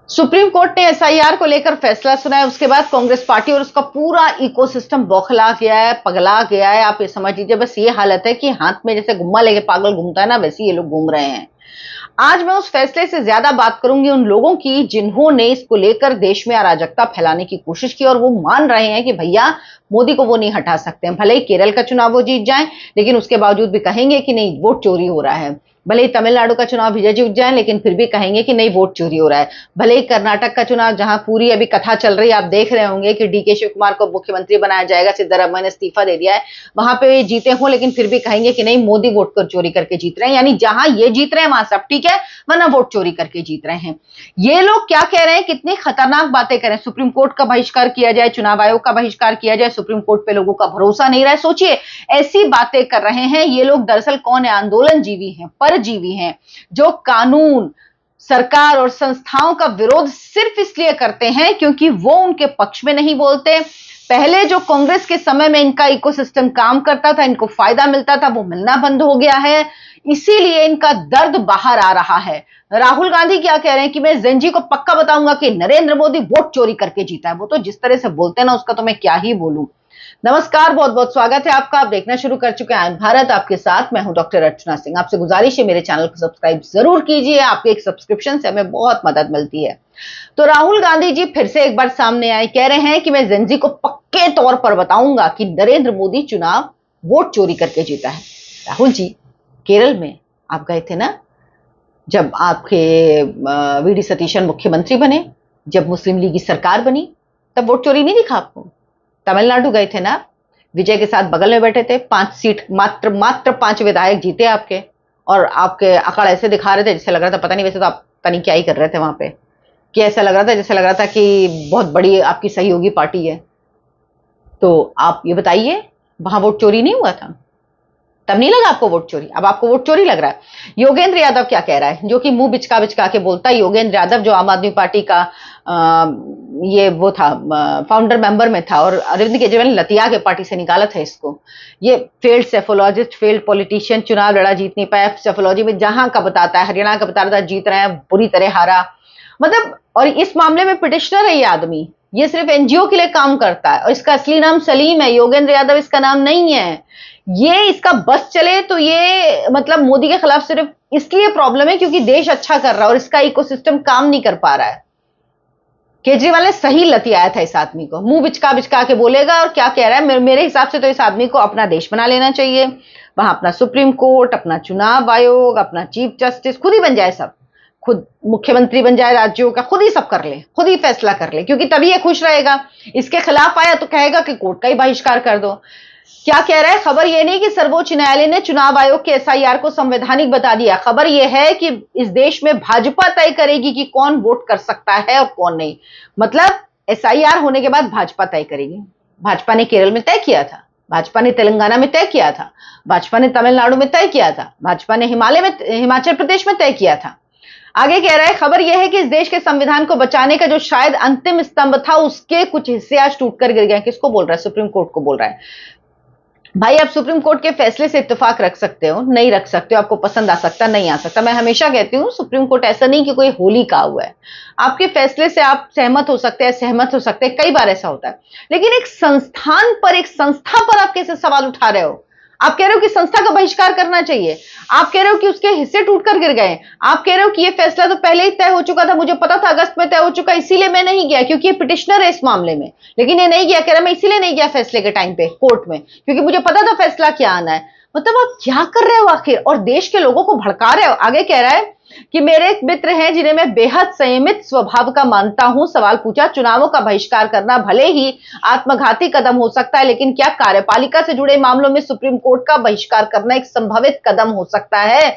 Supreme court ने SIR को लेकर फैसला सुनाया। उसके बाद कांग्रेस पार्टी और उसका पूरा इकोसिस्टम बौखला गया है, पगला गया है। आप ये समझ लीजिए, बस ये हालत है कि हाथ में जैसे गुम्मा लेके पागल घूमता है ना, वैसे ये लोग घूम रहे हैं। आज मैं उस फैसले से ज्यादा बात करूंगी उन लोगों की जिन्होंने इसको लेकर देश में अराजकता फैलाने की कोशिश की और वो मान रहे हैं कि भैया मोदी को वो नहीं हटा सकते हैं। भले ही केरल का चुनाव वो जीत जाएं, लेकिन उसके बावजूद भी कहेंगे कि नहीं, वोट चोरी हो रहा है। भले ही तमिलनाडु का चुनाव विजय जीत जाए, लेकिन फिर भी कहेंगे कि नहीं, वोट चोरी हो रहा है। भले ही कर्नाटक का चुनाव, जहां पूरी अभी कथा चल रही है, आप देख रहे होंगे कि डीके शिव कुमार को मुख्यमंत्री बनाया जाएगा, सिद्धरामैया ने इस्तीफा दे दिया है, वहां पे ये जीते हो, लेकिन फिर भी कहेंगे कि नहीं, मोदी वोट कर चोरी करके जीत रहे हैं। यानी जहां ये जीत रहे हैं वहां सब ठीक है, वरना वोट चोरी करके जीत रहे हैं। ये लोग क्या कह रहे हैं, कितनी खतरनाक बातें करें। सुप्रीम कोर्ट का बहिष्कार किया जाए, चुनाव आयोग का बहिष्कार किया जाए, सुप्रीम कोर्ट पे लोगों का भरोसा नहीं रहा है। सोचिए, ऐसी बातें कर रहे हैं ये लोग। दरअसल कौन है? आंदोलन जीवी हैं, परजीवी हैं, जो कानून, सरकार और संस्थाओं का विरोध सिर्फ इसलिए करते हैं क्योंकि वो उनके पक्ष में नहीं बोलते। पहले जो कांग्रेस के समय में इनका इकोसिस्टम काम करता था, इनको फायदा मिलता था, वो मिलना बंद हो गया है। इसीलिए इनका दर्द बाहर आ रहा है। राहुल गांधी क्या कह रहे हैं कि मैं जेनजी को पक्का बताऊंगा कि नरेंद्र मोदी वोट चोरी करके जीता है। वो तो जिस तरह से बोलते हैं ना, उसका तो मैं क्या ही बोलूं। नमस्कार, बहुत बहुत स्वागत है आपका। आप देखना शुरू कर चुके हैं भारत आपके साथ। मैं हूं डॉक्टर अर्चना सिंह। आपसे गुजारिश है, मेरे चैनल को सब्सक्राइब जरूर कीजिए। आपके एक सब्सक्रिप्शन से हमें बहुत मदद मिलती है। तो राहुल गांधी जी फिर से एक बार सामने आए, कह रहे हैं कि मैं जेनजी को पक्के तौर पर बताऊंगा कि नरेंद्र मोदी चुनाव वोट चोरी करके जीता है। राहुल जी, केरल में आप गए थे ना, जब आपके वीडी सतीशन मुख्यमंत्री बने, जब मुस्लिम लीग की सरकार बनी, तब वोट चोरी नहीं दिखा आपको? तमिलनाडु गए थे ना, विजय के साथ बगल में बैठे थे, 5 सीट, मात्र मात्र 5 विधायक जीते आपके, और आपके अकड़ ऐसे दिखा रहे थे जैसे लग रहा था, पता नहीं, वैसे तो आप पता नहीं क्या ही कर रहे थे वहां पे, कि ऐसा लग रहा था जैसे लग रहा था कि बहुत बड़ी आपकी सहयोगी पार्टी है। तो आप ये बताइए, वहां वोट चोरी नहीं हुआ था? तब नहीं लगा आपको वोट चोरी, अब आपको वोट चोरी लग रहा है। योगेंद्र यादव क्या कह रहा है, जो कि मुंह बिचका बिचका के बोलता है। योगेंद्र यादव जो आम आदमी पार्टी का ये वो था, फाउंडर मेंबर में था, और अरविंद केजरीवाल ने लतिया के पार्टी से निकाला था इसको। ये फेल्ड सेफोलॉजिस्ट, फेल्ड पॉलिटिशियन, चुनाव लड़ा, जीत नहीं पाया। सेफोलॉजी में जहां का बताता है, हरियाणा का बता रहा था, जीत रहे हैं, बुरी तरह हारा। मतलब, और इस मामले में पिटिशनर है ये आदमी। ये सिर्फ एनजीओ के लिए काम करता है, और इसका असली नाम सलीम है, योगेंद्र यादव इसका नाम नहीं है। ये इसका बस चले तो ये मतलब मोदी के खिलाफ सिर्फ इसलिए प्रॉब्लम है क्योंकि देश अच्छा कर रहा है और इसका इकोसिस्टम काम नहीं कर पा रहा है। केजरीवाल ने सही लतियाया था इस आदमी को, मुंह बिचका बिचका के बोलेगा। और क्या कह रहा है, मेरे हिसाब से तो इस आदमी को अपना देश बना लेना चाहिए। वहां अपना सुप्रीम कोर्ट, अपना चुनाव आयोग, अपना चीफ जस्टिस खुद ही बन जाए, सब खुद मुख्यमंत्री बन जाए राज्यों का, खुद ही सब कर ले, खुद ही फैसला कर ले, क्योंकि तभी ये खुश रहेगा। इसके खिलाफ आया तो कहेगा कि कोर्ट का ही बहिष्कार कर दो। क्या कह रहा है, खबर यह नहीं कि सर्वोच्च न्यायालय ने चुनाव आयोग के एसआईआर को संवैधानिक बता दिया। खबर यह है कि इस देश में भाजपा तय करेगी कि कौन वोट कर सकता है और कौन नहीं। मतलब एसआईआर होने के बाद भाजपा तय करेगी। भाजपा ने केरल में तय किया था, भाजपा ने तेलंगाना में तय किया था, भाजपा ने तमिलनाडु में तय किया था, भाजपा ने हिमाचल प्रदेश में तय किया था। आगे कह रहा है, खबर यह है कि इस देश के संविधान को बचाने का जो शायद अंतिम स्तंभ था, उसके कुछ हिस्से आज टूटकर गिर गए। किसको बोल रहा है? सुप्रीम कोर्ट को बोल रहा है। भाई, आप सुप्रीम कोर्ट के फैसले से इत्तेफाक रख सकते हो, नहीं रख सकते हो, आपको पसंद आ सकता, नहीं आ सकता। मैं हमेशा कहती हूँ, सुप्रीम कोर्ट ऐसा नहीं कि कोई होली का हुआ है। आपके फैसले से आप सहमत हो सकते हैं, सहमत हो सकते हैं, कई बार ऐसा होता है। लेकिन एक संस्थान पर, एक संस्था पर आप कैसे सवाल उठा रहे हो? आप कह रहे हो कि संस्था का बहिष्कार करना चाहिए, आप कह रहे हो कि उसके हिस्से टूटकर गिर गए, आप कह रहे हो कि ये फैसला तो पहले ही तय हो चुका था, मुझे पता था अगस्त में तय हो चुका, इसीलिए मैं नहीं गया, क्योंकि ये पिटिशनर है इस मामले में। लेकिन ये नहीं गया, कह रहा मैं इसीलिए नहीं गया फैसले के टाइम पे कोर्ट में, क्योंकि मुझे पता था फैसला क्या आना है। मतलब आप क्या कर रहे हो आखिर? और देश के लोगों को भड़का रहे हो। आगे कह रहा है कि मेरे एक मित्र हैं जिन्हें मैं बेहद संयमित स्वभाव का मानता हूं। सवाल पूछा, चुनावों का बहिष्कार करना भले ही आत्मघाती कदम हो सकता है, लेकिन क्या कार्यपालिका से जुड़े मामलों में सुप्रीम कोर्ट का बहिष्कार करना एक संभावित कदम हो सकता है?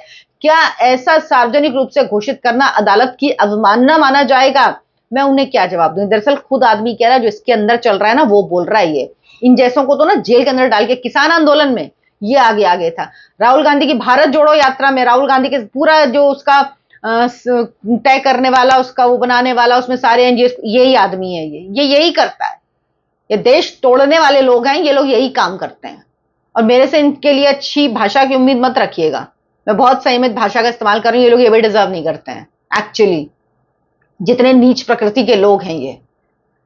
क्या ऐसा सार्वजनिक रूप से घोषित करना अदालत की अवमानना माना जाएगा? मैं उन्हें क्या जवाब दूं? दरअसल खुद आदमी कह रहा है, जो इसके अंदर चल रहा है ना, वो बोल रहा है। ये इन जैसों को तो ना जेल के अंदर डाल के, किसान आंदोलन में ये आगे आगे था। राहुल गांधी की भारत जोड़ो यात्रा में राहुल गांधी के पूरा जो उसका तय करने वाला, उसका वो बनाने वाला, उसमें सारे एनजीओ, यही आदमी है। ये यही करता है। ये देश तोड़ने वाले लोग हैं, ये लोग यही काम करते हैं। और मेरे से इनके लिए अच्छी भाषा की उम्मीद मत रखिएगा। मैं बहुत संयमित भाषा का इस्तेमाल कर रही हूँ, ये लोग ये भी डिजर्व नहीं करते हैं एक्चुअली। जितने नीच प्रकृति के लोग हैं ये।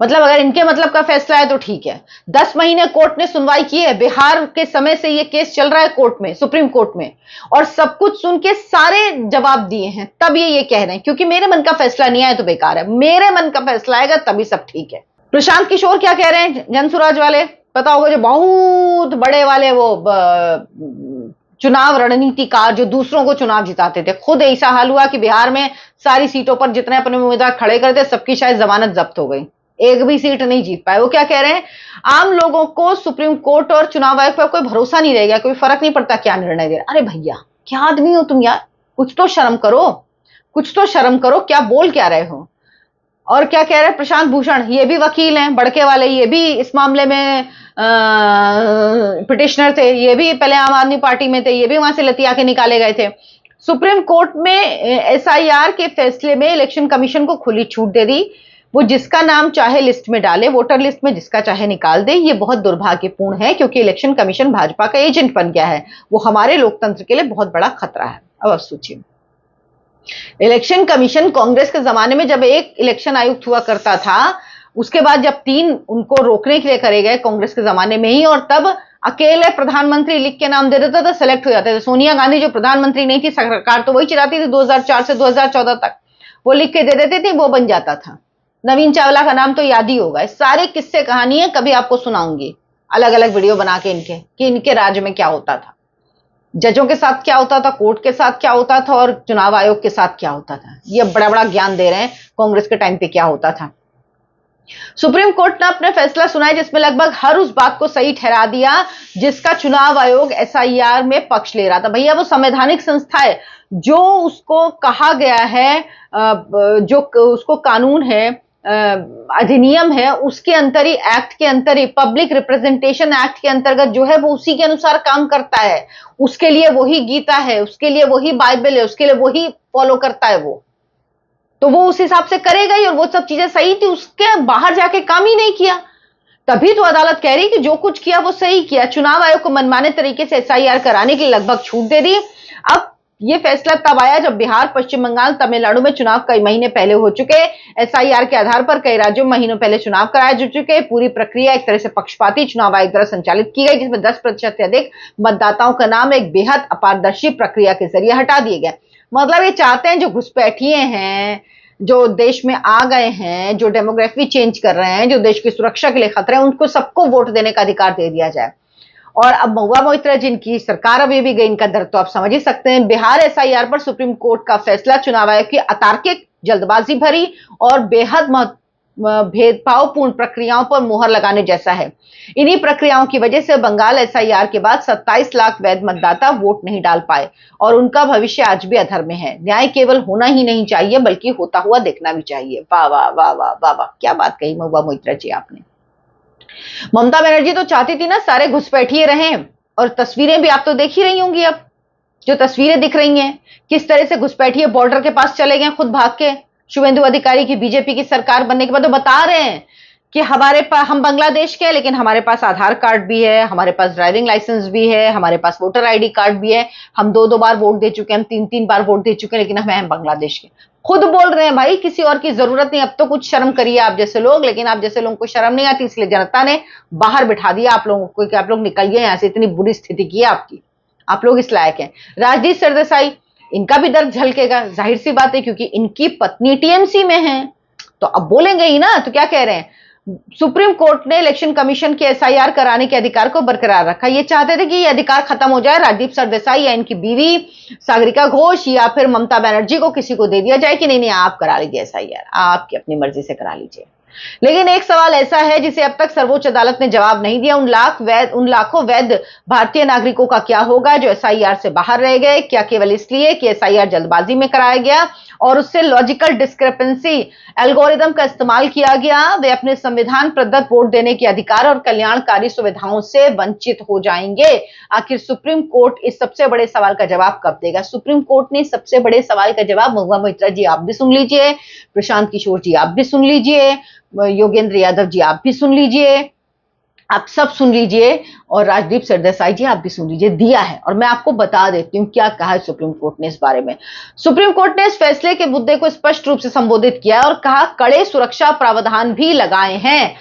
मतलब अगर इनके मतलब का फैसला है तो ठीक है। 10 महीने कोर्ट ने सुनवाई की है, बिहार के समय से ये केस चल रहा है कोर्ट में, सुप्रीम कोर्ट में, और सब कुछ सुन के सारे जवाब दिए हैं, तब ये कह रहे हैं क्योंकि मेरे मन का फैसला नहीं आया तो बेकार है, मेरे मन का फैसला आएगा तभी सब ठीक है। प्रशांत किशोर क्या कह रहे हैं, जनसुराज वाले, पता होगा जो बहुत बड़े वाले वो चुनाव रणनीतिकार जो दूसरों को चुनाव जिताते थे, खुद ऐसा हाल हुआ कि बिहार में सारी सीटों पर जितने अपने उम्मीदवार खड़े करते सबकी शायद जमानत जब्त हो गई, एक भी सीट नहीं जीत पाए। वो क्या कह रहे हैं, आम लोगों को सुप्रीम कोर्ट और चुनाव आयोग पर कोई भरोसा नहीं रहेगा, कोई फर्क नहीं पड़ता क्या निर्णय दे। अरे भैया क्या आदमी हो तुम यार, कुछ तो शर्म करो, कुछ तो शर्म करो, क्या बोल क्या रहे हो। और क्या कह रहे हैं प्रशांत भूषण, ये भी वकील हैं बड़के वाले, ये भी इस मामले में पिटिशनर थे, ये भी पहले आम आदमी पार्टी में थे, ये भी वहां से लतिया के निकाले गए थे। सुप्रीम कोर्ट में एसआईआर के फैसले में इलेक्शन कमीशन को खुली छूट दे दी, वो जिसका नाम चाहे लिस्ट में डाले, वोटर लिस्ट में जिसका चाहे निकाल दे। ये बहुत दुर्भाग्यपूर्ण है क्योंकि इलेक्शन कमीशन भाजपा का एजेंट बन गया है, वो हमारे लोकतंत्र के लिए बहुत बड़ा खतरा है। अब आप सोचिए, इलेक्शन कमीशन कांग्रेस के जमाने में जब एक इलेक्शन आयुक्त हुआ करता था, उसके बाद जब 3 उनको रोकने के लिए करे गए कांग्रेस के जमाने में ही, और तब अकेले प्रधानमंत्री लिख के नाम दे देता था, सेलेक्ट हो जाते थे। सोनिया गांधी जो प्रधानमंत्री नहीं थी, सरकार तो वही चलाती थी 2004 से 2014 तक, वो लिख के दे देती थी, वो बन जाता था। नवीन चावला का नाम तो याद ही होगा। सारे किस्से कहानी है, कभी आपको सुनाऊंगी अलग अलग वीडियो बना के इनके, कि इनके राज्य में क्या होता था, जजों के साथ क्या होता था, कोर्ट के साथ क्या होता था, और चुनाव आयोग के साथ क्या होता था। ये बड़ा बड़ा ज्ञान दे रहे हैं कांग्रेस के टाइम पे क्या होता था। सुप्रीम कोर्ट ने अपने फैसला सुनाया जिसमें लगभग हर उस बात को सही ठहरा दिया जिसका चुनाव आयोग एसआईआर में पक्ष ले रहा था। भैया वो संवैधानिक संस्था है, जो उसको कहा गया है, जो उसको कानून है, अधिनियम है, उसके अंतर ही, एक्ट के अंतर ही, पब्लिक रिप्रेजेंटेशन एक्ट के अंतर्गत जो है वो उसी के अनुसार काम करता है। उसके लिए वही गीता है, उसके लिए वही बाइबल है, उसके लिए वही फॉलो करता है वो, तो वो उस हिसाब से करेगा ही। और वो सब चीजें सही थी, उसके बाहर जाके काम ही नहीं किया, तभी तो अदालत कह रही कि जो कुछ किया वो सही किया। चुनाव आयोग को मनमाने तरीके से एसआईआर कराने की लगभग छूट दे दी। अब ये फैसला तब आया जब बिहार, पश्चिम बंगाल, तमिलनाडु में चुनाव कई महीने पहले हो चुके। एसआईआर के आधार पर कई राज्यों में महीनों पहले चुनाव कराए जा चुके। पूरी प्रक्रिया एक तरह से पक्षपाती चुनाव आयोग द्वारा संचालित की गई, जिसमें 10% से अधिक मतदाताओं का नाम एक बेहद अपारदर्शी प्रक्रिया के जरिए हटा दिए गए। मतलब ये चाहते हैं जो घुसपैठिए हैं, जो देश में आ गए हैं, जो डेमोग्राफी चेंज कर रहे हैं, जो देश की सुरक्षा के लिए खतरे हैं, उनको सबको वोट देने का अधिकार दे दिया जाए। और अब महुआ मोइत्रा जिनकी सरकार अभी भी गई, इनका दर्द तो आप समझ ही सकते हैं। बिहार एसआईआर पर सुप्रीम कोर्ट का फैसला चुनाव आयोग की अतार्किक, जल्दबाजी भरी और बेहद भेदभावपूर्ण प्रक्रियाओं पर मुहर लगाने जैसा है। इन्हीं प्रक्रियाओं की वजह से बंगाल एसआईआर के बाद 27 लाख वैध मतदाता वोट नहीं डाल पाए और उनका भविष्य आज भी अधर में है। न्याय केवल होना ही नहीं चाहिए बल्कि होता हुआ देखना भी चाहिए। वाह वाह वाह वाह वाह वाह, क्या बात कही महुआ मोइत्रा जी आपने। ममता बनर्जी तो चाहती थी ना सारे घुसपैठिए रहें, और तस्वीरें भी आप तो देख ही रही होंगी। अब जो तस्वीरें दिख रही हैं, किस तरह से घुसपैठिए बॉर्डर के पास चले गए खुद भाग के। शुभेंदु अधिकारी की बीजेपी की सरकार बनने के बाद तो बता रहे हैं कि हमारे पास, हम बांग्लादेश के हैं लेकिन हमारे पास आधार कार्ड भी है, हमारे पास ड्राइविंग लाइसेंस भी है, हमारे पास वोटर आईडी कार्ड भी है, हम 2-2 बार वोट दे चुके हैं, हम 3-3 बार वोट दे चुके हैं, लेकिन हम बांग्लादेश के। खुद बोल रहे हैं भाई, किसी और की जरूरत नहीं। अब तो कुछ शर्म करिए आप जैसे लोग, लेकिन आप जैसे लोगों को शर्म नहीं आती, इसलिए जनता ने बाहर बिठा दिया आप लोगों को कि आप लोग निकलिए यहां से, इतनी बुरी स्थिति की है आपकी, आप लोग इस लायक हैं। राजदीप सरदेसाई, इनका भी दर्द झलकेगा, जाहिर सी बात है, क्योंकि इनकी पत्नी टीएमसी में है, तो अब बोलेंगे ही ना। तो क्या कह रहे हैं, सुप्रीम कोर्ट ने इलेक्शन कमीशन के एसआईआर कराने के अधिकार को बरकरार रखा। ये चाहते थे कि ये अधिकार खत्म हो जाए, राजदीप सरदेसाई या इनकी बीवी सागरिका घोष या फिर ममता बनर्जी को किसी को दे दिया जाए कि नहीं नहीं आप करा लीजिए एसआईआर, आपकी अपनी मर्जी से करा लीजिए। लेकिन एक सवाल ऐसा है जिसे अब तक सर्वोच्च अदालत ने जवाब नहीं दिया, उन लाखों वैध भारतीय नागरिकों का क्या होगा जो एसआईआर से बाहर रह गए? क्या केवल इसलिए कि एसआईआर जल्दबाजी में कराया गया और उससे लॉजिकल डिस्क्रिपेंसी एल्गोरिदम का इस्तेमाल किया गया, वे अपने संविधान प्रदत्त वोट देने के अधिकार और कल्याणकारी सुविधाओं से वंचित हो जाएंगे? आखिर सुप्रीम कोर्ट इस सबसे बड़े सवाल का जवाब कब देगा? सुप्रीम कोर्ट ने सबसे बड़े सवाल का जवाब, महुआ मोइत्रा जी आप भी सुन लीजिए, प्रशांत किशोर जी आप भी सुन लीजिए, योगेंद्र यादव जी आप भी सुन लीजिए, आप सब सुन लीजिए और राजदीप सरदेसाई जी आप भी सुन लीजिए, दिया है। और मैं आपको बता देती हूं क्या कहा है सुप्रीम कोर्ट ने इस बारे में। सुप्रीम कोर्ट ने इस फैसले के मुद्दे को स्पष्ट रूप से संबोधित किया और कहा कड़े सुरक्षा प्रावधान भी लगाए हैं।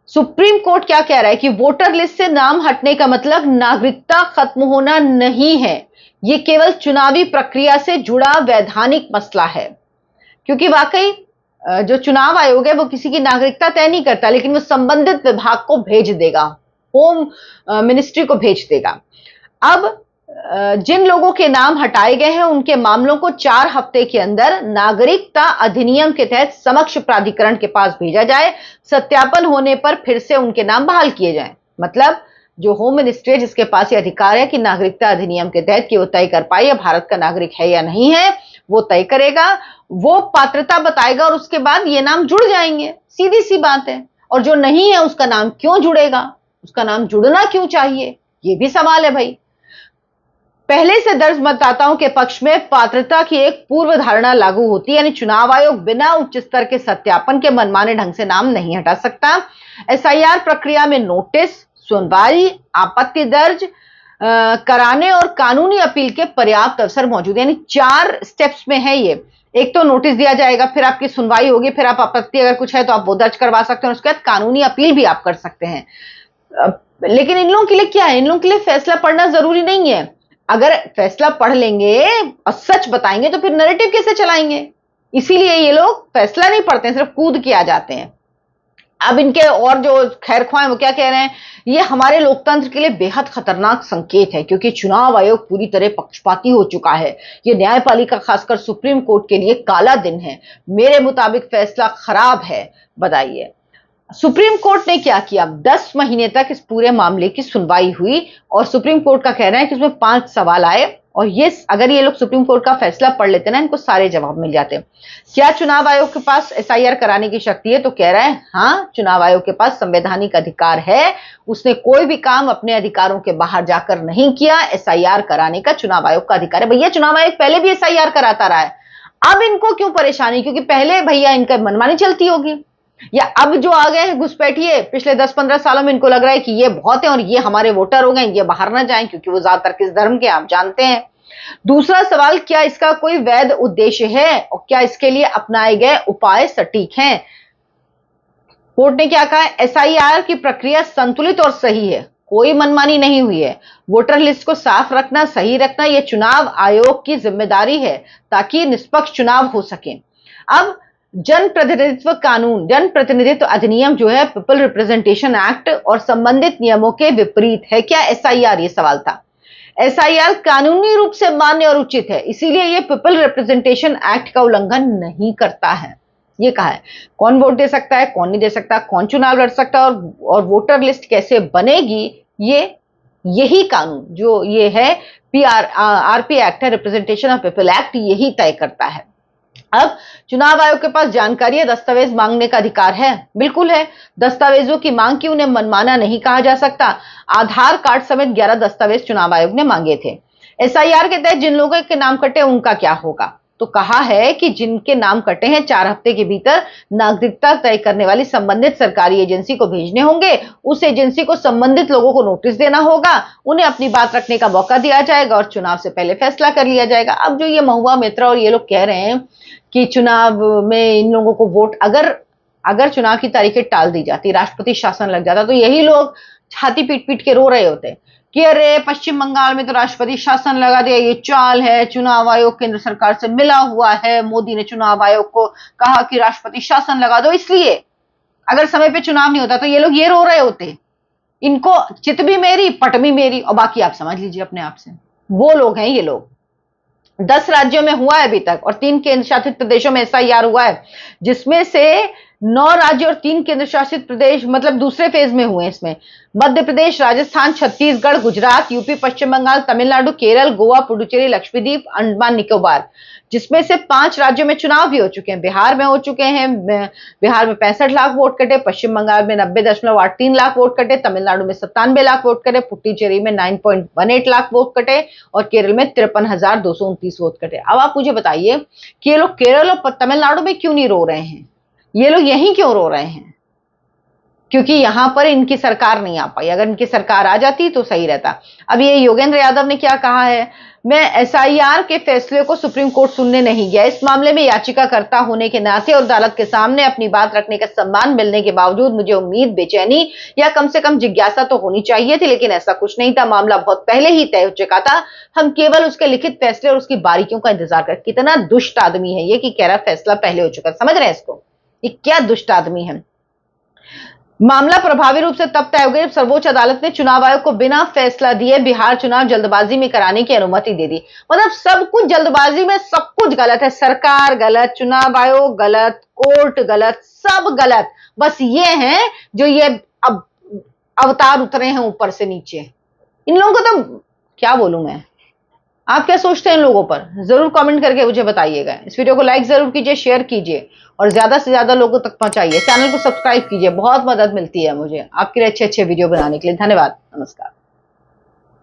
सुप्रीम कोर्ट क्या कह रहा है कि वोटर लिस्ट से नाम हटने का मतलब नागरिकता खत्म होना नहीं है, यह केवल चुनावी प्रक्रिया से जुड़ा वैधानिक मसला है। क्योंकि वाकई जो चुनाव आयोग है वो किसी की नागरिकता तय नहीं करता, लेकिन वो संबंधित विभाग को भेज देगा, होम मिनिस्ट्री को भेज देगा। अब जिन लोगों के नाम हटाए गए हैं उनके मामलों को 4 हफ्ते के अंदर नागरिकता अधिनियम के तहत समक्ष प्राधिकरण के पास भेजा जाए, सत्यापन होने पर फिर से उनके नाम बहाल किए जाएं। मतलब जो होम मिनिस्ट्री जिसके पास ये अधिकार है कि नागरिकता अधिनियम के तहत कि वो तय कर पाए भारत का नागरिक है या नहीं है, वो तय करेगा, वो पात्रता बताएगा और उसके बाद ये नाम जुड़ जाएंगे। सीधी सी बात है। और जो नहीं है उसका नाम क्यों जुड़ेगा, उसका नाम जुड़ना क्यों चाहिए, ये भी सवाल है भाई। पहले से दर्ज मतदाताओं के पक्ष में पात्रता की एक पूर्व धारणा लागू होती है, यानी चुनाव आयोग बिना उच्च स्तर के सत्यापन के मनमाने ढंग से नाम नहीं हटा सकता। एसआईआर प्रक्रिया में नोटिस, सुनवाई, आपत्ति दर्ज कराने और कानूनी अपील के पर्याप्त अवसर मौजूद है। यानी 4 स्टेप्स में है ये। एक तो नोटिस दिया जाएगा, फिर आपकी सुनवाई होगी, फिर आप आपत्ति अगर कुछ है तो आप वो दर्ज करवा सकते हैं, उसके बाद कानूनी अपील भी आप कर सकते हैं। लेकिन इन लोगों के लिए क्या है, इन लोगों के लिए फैसला पढ़ना जरूरी नहीं है। अगर फैसला पढ़ लेंगे और सच बताएंगे तो फिर नैरेटिव कैसे चलाएंगे, इसीलिए ये लोग फैसला नहीं पढ़ते हैं, सिर्फ कूद के आ जाते हैं। अब इनके और जो खैर ख्वाह वो क्या कह रहे हैं, ये हमारे लोकतंत्र के लिए बेहद खतरनाक संकेत है क्योंकि चुनाव आयोग पूरी तरह पक्षपाती हो चुका है। ये न्यायपालिका खासकर सुप्रीम कोर्ट के लिए काला दिन है। मेरे मुताबिक फैसला खराब है। बताइए सुप्रीम कोर्ट ने क्या किया। 10 महीने तक इस पूरे मामले की सुनवाई हुई और सुप्रीम कोर्ट का कहना है कि उसमें 5 सवाल आए और ये अगर ये लोग सुप्रीम कोर्ट का फैसला पढ़ लेते ना, इनको सारे जवाब मिल जाते। क्या चुनाव आयोग के पास एसआईआर कराने की शक्ति है, तो कह रहा है हाँ, चुनाव आयोग के पास संवैधानिक अधिकार है। उसने कोई भी काम अपने अधिकारों के बाहर जाकर नहीं किया। एसआईआर कराने का चुनाव आयोग का अधिकार है। भैया चुनाव आयोग पहले भी एसआईआर कराता रहा है, अब इनको क्यों परेशानी, क्योंकि पहले भैया इनका मनमानी चलती होगी, या अब जो आ गए हैं घुसपैठिए पिछले 10-15 सालों में इनको लग रहा है कि ये बहुत है और ये हमारे वोटर हो गए, ये बाहर ना जाएं क्योंकि वो ज्यादातर किस धर्म के आप जानते हैं। दूसरा सवाल, क्या इसका कोई वैध उद्देश्य है और क्या इसके लिए अपनाए गए उपाय सटीक हैं। कोर्ट ने क्या कहा, एसआईआर की प्रक्रिया संतुलित और सही है, कोई मनमानी नहीं हुई है। वोटर लिस्ट को साफ रखना, सही रखना, यह चुनाव आयोग की जिम्मेदारी है ताकि निष्पक्ष चुनाव हो सके। अब जनप्रतिनिधित्व कानून, जनप्रतिनिधित्व अधिनियम जो है पीपल रिप्रेजेंटेशन एक्ट और संबंधित नियमों के विपरीत है क्या एसआईआर, ये सवाल था। एसआईआर कानूनी रूप से मान्य और उचित है, इसीलिए यह पीपल रिप्रेजेंटेशन एक्ट का उल्लंघन नहीं करता है। ये कहा है कौन वोट दे सकता है, कौन नहीं दे सकता, कौन चुनाव लड़ सकता है और वोटर लिस्ट कैसे बनेगी, यही कानून जो ये है आरपी एक्ट है, रिप्रेजेंटेशन ऑफ पीपल एक्ट, यही तय करता है। अब चुनाव आयोग के पास जानकारी या दस्तावेज मांगने का अधिकार है, बिल्कुल है। दस्तावेजों की मांग की उन्हें मनमाना नहीं कहा जा सकता। आधार कार्ड समेत 11 दस्तावेज चुनाव आयोग ने मांगे थे। एसआईआर के तहत जिन लोगों के नाम कटे उनका क्या होगा, तो कहा है कि जिनके नाम कटे हैं 4 हफ्ते के भीतर नागरिकता तय करने वाली संबंधित सरकारी एजेंसी को भेजने होंगे। उस एजेंसी को संबंधित लोगों को नोटिस देना होगा, उन्हें अपनी बात रखने का मौका दिया जाएगा और चुनाव से पहले फैसला कर लिया जाएगा। अब जो ये महुआ मित्रा और ये लोग कह रहे हैं कि चुनाव में इन लोगों को वोट, अगर चुनाव की तारीखें टाल दी जाती, राष्ट्रपति शासन लग जाता, तो यही लोग छाती पीट पीट के रो रहे होते कि अरे पश्चिम बंगाल में तो राष्ट्रपति शासन लगा दिया, ये चाल है, चुनाव आयोग केंद्र सरकार से मिला हुआ है, मोदी ने चुनाव आयोग को कहा कि राष्ट्रपति शासन लगा दो, इसलिए अगर समय पे चुनाव नहीं होता तो ये लोग ये रो रहे होते। इनको चित भी मेरी पट भी मेरी, और बाकी आप समझ लीजिए अपने आप से। वो लोग हैं ये लोग। 10 राज्यों में हुआ है अभी तक और 3 केंद्र शासित प्रदेशों में एसआईआर हुआ है, जिसमें से 9 राज्य और 3 केंद्र शासित प्रदेश मतलब दूसरे फेज में हुए। इसमें मध्य प्रदेश, राजस्थान, छत्तीसगढ़, गुजरात, यूपी, पश्चिम बंगाल, तमिलनाडु, केरल, गोवा, पुडुचेरी, लक्षद्वीप, अंडमान निकोबार, जिसमें से 5 राज्यों में चुनाव भी हो चुके हैं। बिहार में हो चुके हैं, बिहार में 65 लाख वोट कटे, पश्चिम बंगाल में 90.83 लाख वोट कटे, तमिलनाडु में 97 लाख वोट कटे, पुडुचेरी में 9.18 लाख वोट कटे और केरल में 53,229 वोट कटे। अब आप मुझे बताइए कि ये लोग केरल और तमिलनाडु में क्यों नहीं रो रहे हैं, ये लोग यहीं क्यों रो रहे हैं। क्योंकि यहां पर इनकी सरकार नहीं आ पाई। अगर इनकी सरकार आ जाती तो सही रहता। अब ये योगेंद्र यादव ने क्या कहा है, मैं एसआईआर के फैसले को सुप्रीम कोर्ट सुनने नहीं गया। इस मामले में याचिकाकर्ता होने के नाते और अदालत के सामने अपनी बात रखने का सम्मान मिलने के बावजूद मुझे उम्मीद, बेचैनी या कम से कम जिज्ञासा तो होनी चाहिए थी, लेकिन ऐसा कुछ नहीं था। मामला बहुत पहले ही तय हो चुका था। हम केवल उसके लिखित फैसले और उसकी बारीकियों का इंतजार कर। कितना दुष्ट आदमी है ये कि कह रहा फैसला पहले हो चुका। समझ रहे हैं इसको, ये क्या दुष्ट आदमी है। मामला प्रभावी रूप से तब तय हो गया जब सर्वोच्च अदालत ने चुनाव आयोग को बिना फैसला दिए बिहार चुनाव जल्दबाजी में कराने की अनुमति दे दी। मतलब सब कुछ जल्दबाजी में, सब कुछ गलत है। सरकार गलत, चुनाव आयोग गलत, कोर्ट गलत, सब गलत। बस ये हैं जो ये अब अवतार उतरे हैं ऊपर से नीचे। इन लोगों को तो क्या बोलूं मैं। आप क्या सोचते हैं इन लोगों पर, जरूर कमेंट करके मुझे बताइएगा। इस वीडियो को लाइक जरूर कीजिए, शेयर कीजिए और ज्यादा से ज्यादा लोगों तक पहुंचाइए। चैनल को सब्सक्राइब कीजिए, बहुत मदद मिलती है मुझे आपके अच्छे अच्छे वीडियो बनाने के लिए। धन्यवाद, नमस्कार।